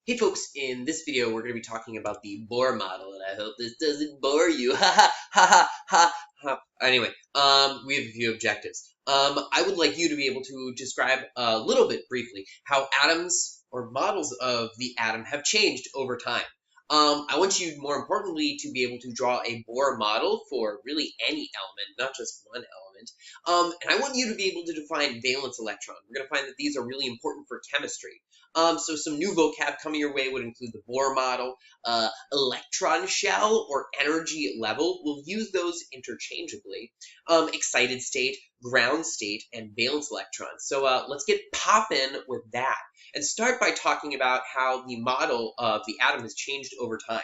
Hey folks, in this video we're going to be talking about the Bohr model, and I hope this doesn't bore you. Ha ha ha ha ha ha. Anyway, we have a few objectives. I would like you to be able to describe a little bit briefly how atoms or models of the atom have changed over time. I want you, more importantly, to be able to draw a Bohr model for really any element, not just one element. And I want you to be able to define valence electron. We're going to find that these are really important for chemistry. So some new vocab coming your way would include the Bohr model, electron shell, or energy level. We'll use those interchangeably. Excited state, ground state, and valence electrons. So let's get poppin' with that and start by talking about how the model of the atom has changed over time.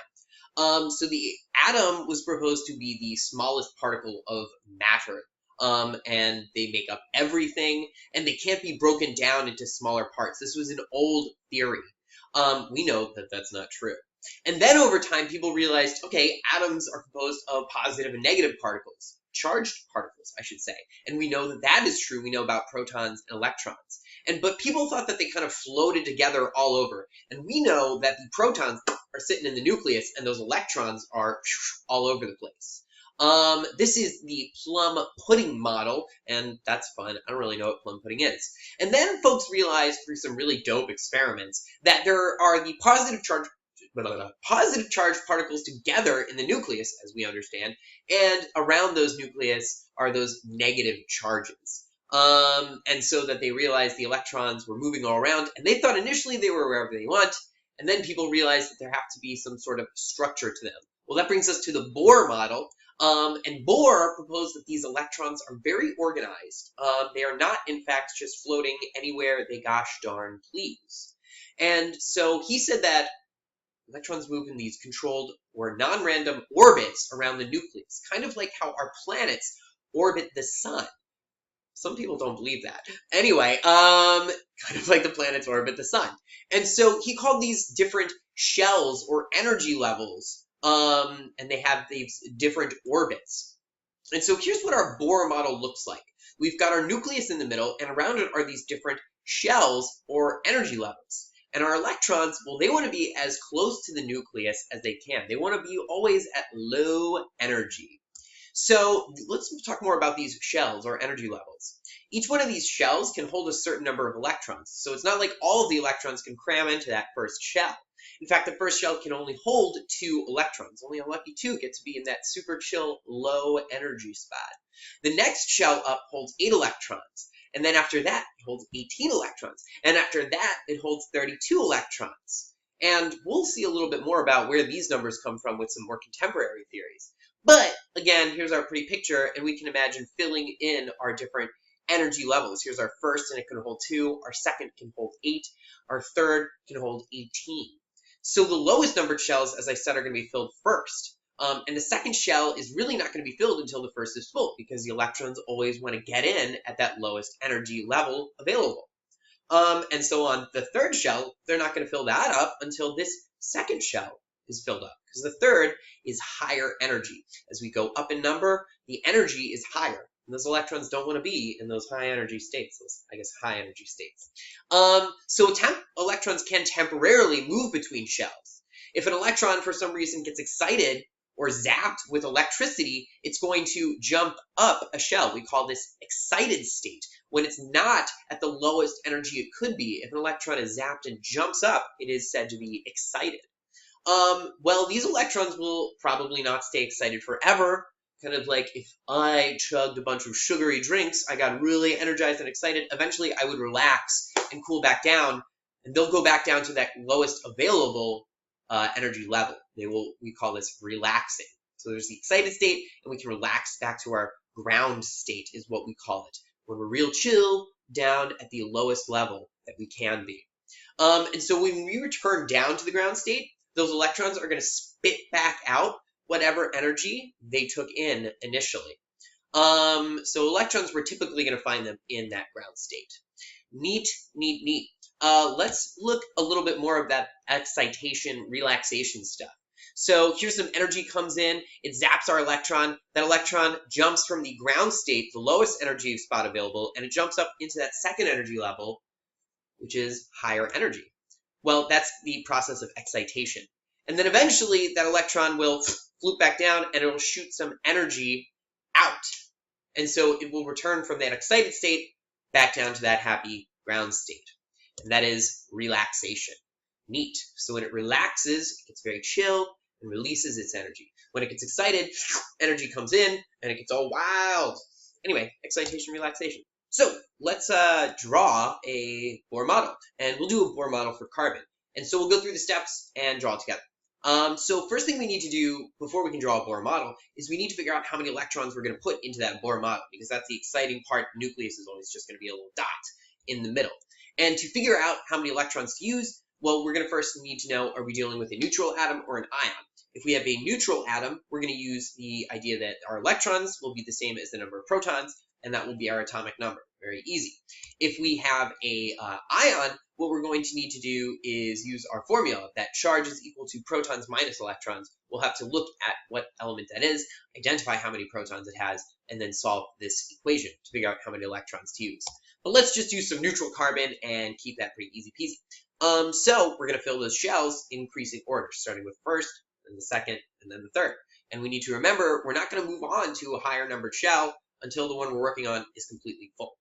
So the atom was proposed to be the smallest particle of matter. And they make up everything, and they can't be broken down into smaller parts. This was an old theory. We know that that's not true. And then over time, people realized, okay, atoms are composed of positive and negative particles, charged particles, I should say. And we know that that is true. We know about protons and electrons. But people thought that they kind of floated together all over. And we know that the protons are sitting in the nucleus, and those electrons are all over the place. This is the plum pudding model, and that's fun. I don't really know what plum pudding is. And then folks realized through some really dope experiments that there are the positive charged particles together in the nucleus, as we understand, and around those nucleus are those negative charges. And so that they realized the electrons were moving all around, and they thought initially they were wherever they want, and then people realized that there have to be some sort of structure to them. Well, that brings us to the Bohr model. And Bohr proposed that these electrons are very organized. They are not, in fact, just floating anywhere they gosh darn please. And so he said that electrons move in these controlled or non-random orbits around the nucleus, kind of like how our planets orbit the sun. Some people don't believe that. Anyway, kind of like the planets orbit the sun. And so he called these different shells or energy levels. And they have these different orbits. And so here's what our Bohr model looks like. We've got our nucleus in the middle, and around it are these different shells or energy levels. And our electrons, well, they want to be as close to the nucleus as they can. They want to be always at low energy. So let's talk more about these shells or energy levels. Each one of these shells can hold a certain number of electrons. So it's not like all of the electrons can cram into that first shell. In fact, the first shell can only hold 2 electrons. Only a lucky 2 get to be in that super chill low energy spot. The next shell up holds 8 electrons. And then after that, it holds 18 electrons. And after that, it holds 32 electrons. And we'll see a little bit more about where these numbers come from with some more contemporary theories. But again, here's our pretty picture, and we can imagine filling in our different energy levels. Here's our first, and it can hold 2. Our second can hold 8. Our third can hold 18. So the lowest numbered shells, as I said, are going to be filled first. And the second shell is really not going to be filled until the first is full, because the electrons always want to get in at that lowest energy level available. And so on the third shell, they're not going to fill that up until this second shell is filled up, because the third is higher energy. As we go up in number, the energy is higher. And those electrons don't want to be in those high energy states, those, I guess, high energy states. So electrons can temporarily move between shells. If an electron for some reason gets excited or zapped with electricity, it's going to jump up a shell. We call this excited state, when it's not at the lowest energy it could be. If an electron is zapped and jumps up, it is said to be excited. Well, these electrons will probably not stay excited forever. Kind of like if I chugged a bunch of sugary drinks, I got really energized and excited, eventually I would relax and cool back down, and they'll go back down to that lowest available energy level. We call this relaxing. So there's the excited state, and we can relax back to our ground state is what we call it, when we're real chill down at the lowest level that we can be. And so when we return down to the ground state, those electrons are going to spit back out whatever energy they took in initially. So electrons, we're typically going to find them in that ground state. Neat, neat, neat. Let's look a little bit more of that excitation, relaxation stuff. So here's some energy comes in, it zaps our electron. That electron jumps from the ground state, the lowest energy spot available, and it jumps up into that second energy level, which is higher energy. Well, that's the process of excitation. And then eventually that electron will float back down and it will shoot some energy out. And so it will return from that excited state back down to that happy ground state. And that is relaxation. Neat. So when it relaxes, it gets very chill and releases its energy. When it gets excited, energy comes in and it gets all wild. Anyway, excitation, relaxation. So let's draw a Bohr model, and we'll do a Bohr model for carbon. And so we'll go through the steps and draw it together. So first thing we need to do before we can draw a Bohr model is we need to figure out how many electrons we're going to put into that Bohr model, because that's the exciting part. The nucleus is always just going to be a little dot in the middle. And to figure out how many electrons to use, well, we're going to first need to know, are we dealing with a neutral atom or an ion? If we have a neutral atom, we're going to use the idea that our electrons will be the same as the number of protons, and that will be our atomic number. Very easy. If we have a ion, what we're going to need to do is use our formula that charge is equal to protons minus electrons. We'll have to look at what element that is, identify how many protons it has, and then solve this equation to figure out how many electrons to use. But let's just use some neutral carbon and keep that pretty easy peasy. So we're going to fill those shells in increasing order, starting with first, then the second, and then the third. And we need to remember we're not going to move on to a higher numbered shell until the one we're working on is completely full.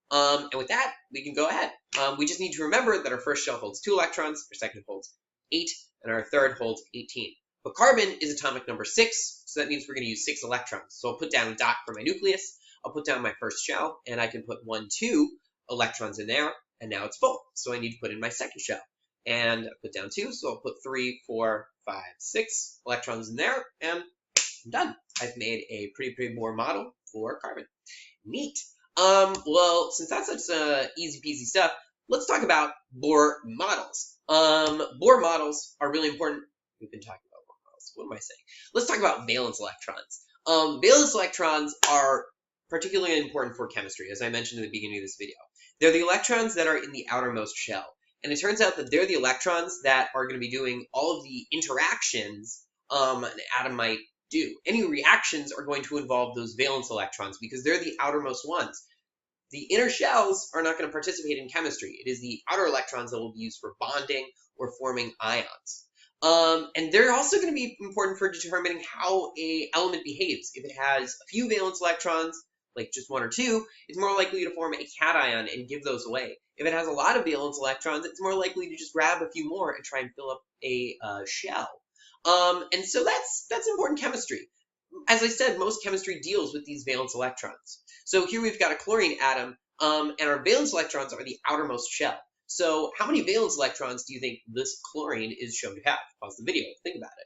And with that, we can go ahead. We just need to remember that our first shell holds 2 electrons, our second holds 8, and our third holds 18. But carbon is atomic number 6, so that means we're going to use 6 electrons. So I'll put down a dot for my nucleus, I'll put down my first shell, and I can put 1, 2 electrons in there, and now it's full. So I need to put in my second shell. And I put down 2, so I'll put 3, 4, 5, 6 electrons in there, and I'm done. I've made a pretty Bohr model for carbon. Neat. Well, since that's such easy peasy stuff, let's talk about Bohr models. Bohr models are really important. We've been talking about Bohr models. What am I saying? Let's talk about valence electrons. Valence electrons are particularly important for chemistry, as I mentioned in the beginning of this video. They're the electrons that are in the outermost shell. And it turns out that they're the electrons that are going to be doing all of the interactions an atom might do. Any reactions are going to involve those valence electrons because they're the outermost ones. The inner shells are not going to participate in chemistry. It is the outer electrons that will be used for bonding or forming ions. And they're also going to be important for determining how an element behaves. If it has a few valence electrons, like just 1 or 2, it's more likely to form a cation and give those away. If it has a lot of valence electrons, it's more likely to just grab a few more and try and fill up a shell. And so that's important chemistry. As I said, most chemistry deals with these valence electrons. So here we've got a chlorine atom, and our valence electrons are the outermost shell. So how many valence electrons do you think this chlorine is shown to have? Pause the video, think about it.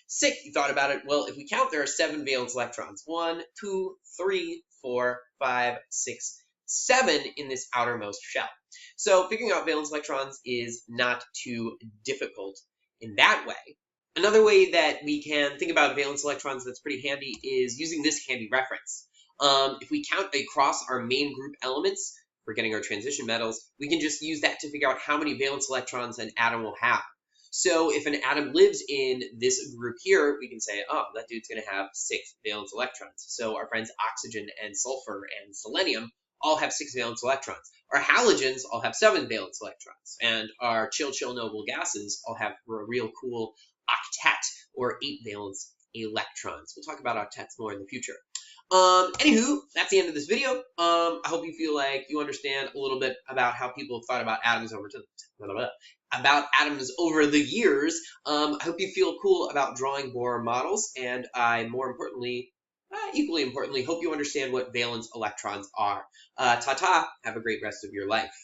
Sick, you thought about it. Well, if we count, there are 7 valence electrons. 1, 2, 3, 4, 5, 6, 7 in this outermost shell. So figuring out valence electrons is not too difficult in that way. Another way that we can think about valence electrons that's pretty handy is using this handy reference. If we count across our main group elements for getting our transition metals, we can just use that to figure out how many valence electrons an atom will have. So if an atom lives in this group here, we can say, oh, that dude's going to have 6 valence electrons. So our friends oxygen and sulfur and selenium all have 6 valence electrons. Our halogens all have 7 valence electrons. And our chill noble gases all have a real cool octet or 8 valence electrons. We'll talk about octets more in the future. Anywho, that's the end of this video. I hope you feel like you understand a little bit about how people have thought about atoms over the years. I hope you feel cool about drawing Bohr models, and I equally importantly, hope you understand what valence electrons are. Ta-ta, have a great rest of your life.